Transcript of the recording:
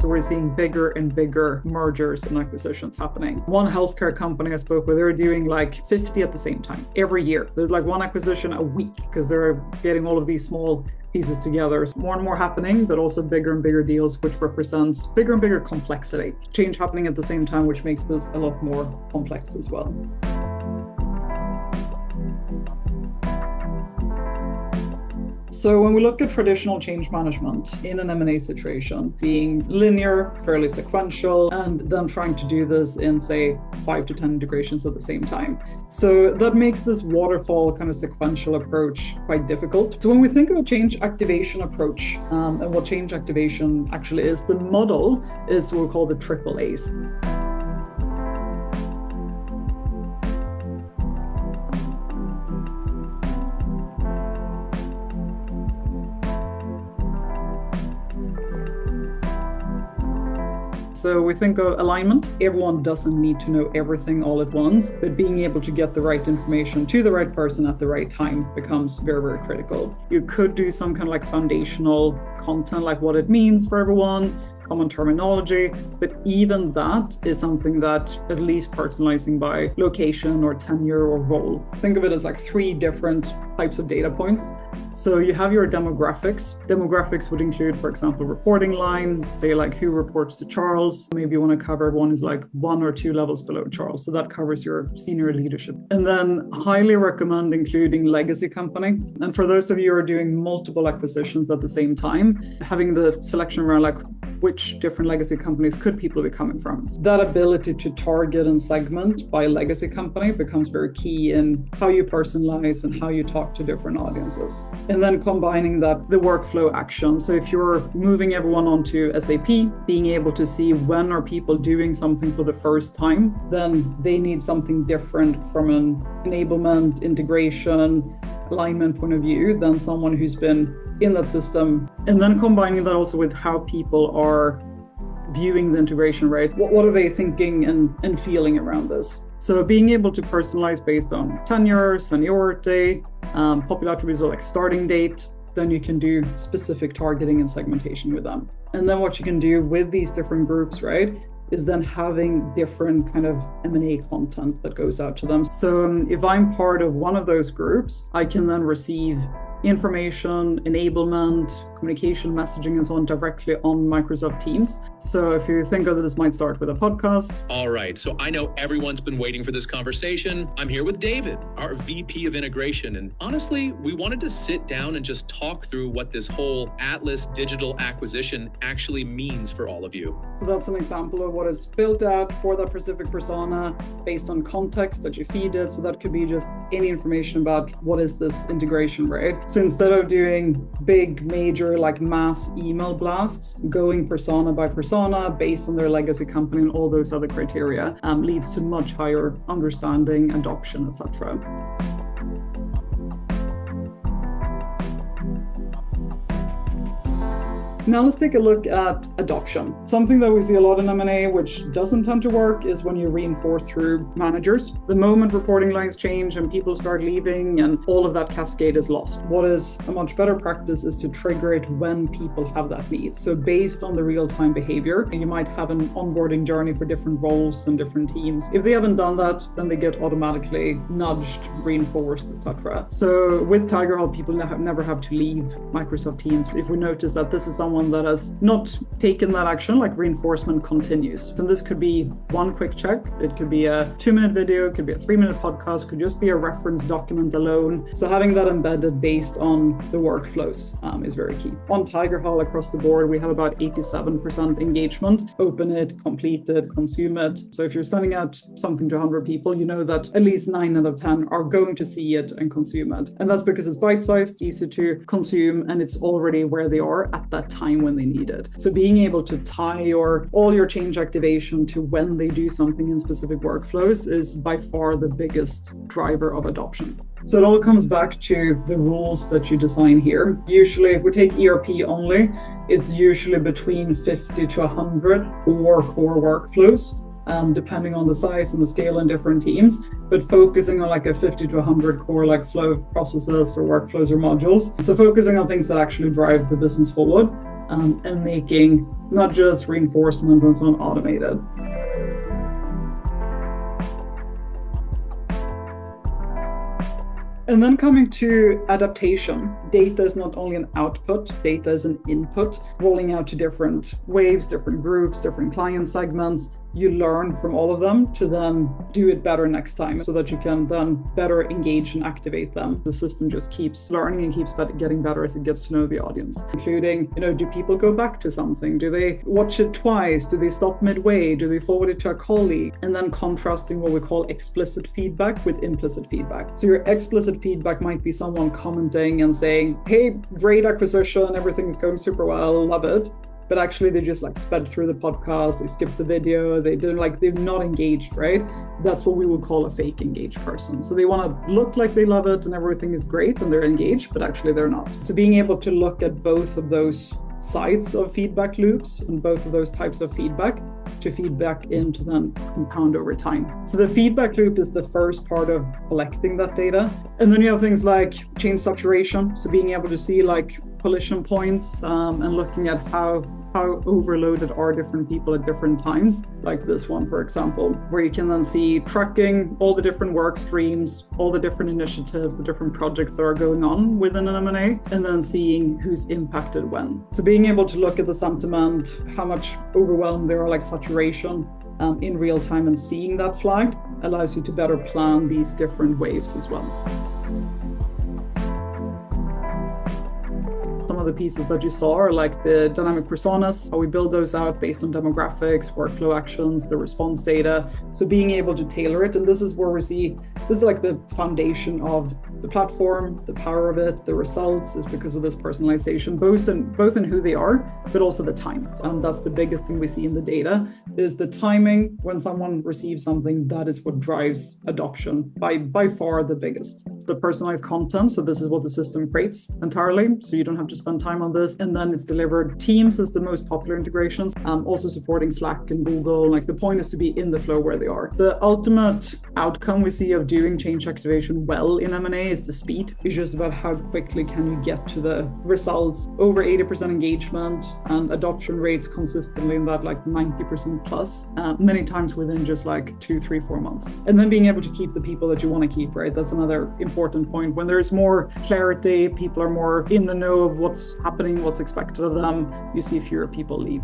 So we're seeing bigger and bigger mergers and acquisitions happening. One healthcare company I spoke with, they're doing like 50 at the same time every year. There's like one acquisition a week because they're getting all of these small pieces together. More and more happening, but also bigger and bigger deals, which represents bigger and bigger complexity. Change happening at the same time, which makes this a lot more complex as well. So when we look at traditional change management in an M&A situation, being linear, fairly sequential, and then trying to do this in, say, 5 to 10 integrations at the same time. So that makes this waterfall kind of sequential approach quite difficult. So when we think of a change activation approach and what change activation actually is, the model is what we call the triple A's. So we think of alignment. Everyone doesn't need to know everything all at once, but being able to get the right information to the right person at the right time becomes very, very critical. You could do some kind of like foundational content, like what it means for everyone, common terminology, but even that is something that at least personalizing by location or tenure or role. Think of it as like 3 different types of data points. So you have your demographics. Demographics would include, for example, reporting line, say like who reports to Charles. Maybe you want to cover everyone is like 1 or 2 levels below Charles. So that covers your senior leadership. And then highly recommend including legacy company. And for those of you who are doing multiple acquisitions at the same time, having the selection around like which different legacy companies could people be coming from. That ability to target and segment by legacy company becomes very key in how you personalize and how you talk to different audiences. And then combining that, the workflow action. So if you're moving everyone onto SAP, being able to see when are people doing something for the first time, then they need something different from an enablement, integration, alignment point of view than someone who's been in that system. And then combining that also with how people are viewing the integration rates. What are they thinking and feeling around this? So being able to personalize based on tenure, seniority, popular attributes like starting date, then you can do specific targeting and segmentation with them. And then what you can do with these different groups, right, is then having different kind of M&A content that goes out to them. So if I'm part of one of those groups, I can then receive information, enablement, communication, messaging, and so on directly on Microsoft Teams. So if you think of it, this might start with a podcast. All right, so I know everyone's been waiting for this conversation. I'm here with David, our VP of integration. And honestly, we wanted to sit down and just talk through what this whole Atlas digital acquisition actually means for all of you. So that's an example of what is built out for that specific persona based on context that you feed it. So that could be just any information about what is this integration, right? So instead of doing big, major, like mass email blasts, going persona by persona based on their legacy company and all those other criteria leads to much higher understanding, adoption, etc. Now let's take a look at adoption. Something that we see a lot in M&A, which doesn't tend to work, is when you reinforce through managers. The moment reporting lines change and people start leaving and all of that cascade is lost. What is a much better practice is to trigger it when people have that need. So based on the real-time behavior, you might have an onboarding journey for different roles and different teams. If they haven't done that, then they get automatically nudged, reinforced, etc. So with Tigerhall, people never have to leave Microsoft Teams. If we notice that this is someone that has not taken that action, like reinforcement continues. And this could be one quick check. It could be a 2-minute video, it could be a 3-minute podcast, could just be a reference document alone. So having that embedded based on the workflows is very key. On Tigerhall across the board, we have about 87% engagement. Open it, complete it, consume it. So if you're sending out something to 100 people, you know that at least 9 out of 10 are going to see it and consume it. And that's because it's bite-sized, easy to consume, and it's already where they are at that time when they need it. So being able to tie all your change activation to when they do something in specific workflows is by far the biggest driver of adoption. So it all comes back to the rules that you design here. Usually, if we take ERP only, it's usually between 50 to 100 core workflows. Depending on the size and the scale in different teams, but focusing on like a 50 to 100 core like flow of processes or workflows or modules. So focusing on things that actually drive the business forward. and making not just reinforcement and so on automated. And then coming to adaptation, data is not only an output, data is an input, rolling out to different waves, different groups, different client segments. You learn from all of them to then do it better next time so that you can then better engage and activate them. The system just keeps learning and keeps getting better as it gets to know the audience, including, do people go back to something? Do they watch it twice? Do they stop midway? Do they forward it to a colleague? And then contrasting what we call explicit feedback with implicit feedback. So your explicit feedback might be someone commenting and saying, hey, great acquisition, everything's going super well, love it. But actually they just sped through the podcast, they skipped the video, they're not engaged, right? That's what we would call a fake engaged person. So they want to look like they love it and everything is great and they're engaged, but actually they're not. So being able to look at both of those sides of feedback loops and both of those types of feedback to feedback into then compound over time. So the feedback loop is the first part of collecting that data. And then you have things like change saturation. So being able to see collision points and looking at how overloaded are different people at different times, like this one, for example, where you can then see tracking all the different work streams, all the different initiatives, the different projects that are going on within an M&A, and then seeing who's impacted when. So being able to look at the sentiment, how much overwhelmed there are, saturation in real time, and seeing that flagged allows you to better plan these different waves as well. Some of the pieces that you saw are the dynamic personas, how we build those out based on demographics, workflow actions, the response data. So being able to tailor it, and this is where we see, this is the foundation of the platform, the power of it, the results is because of this personalization, both in who they are, but also the time. And that's the biggest thing we see in the data, is the timing. When someone receives something, that is what drives adoption by far the biggest. The personalized content, so this is what the system creates entirely, so you don't have to spend time on this, and then it's delivered. Teams is the most popular integrations, also supporting Slack and Google. The point is to be in the flow where they are. The ultimate outcome we see of doing change activation well in M&A is the speed. It's just about how quickly can you get to the results. Over 80% engagement and adoption rates consistently in that 90% plus, many times within just 2, 3, 4 months. And then being able to keep the people that you want to keep, right? That's another important point. When there's more clarity, people are more in the know of what's happening, what's expected of them, you see fewer people leave.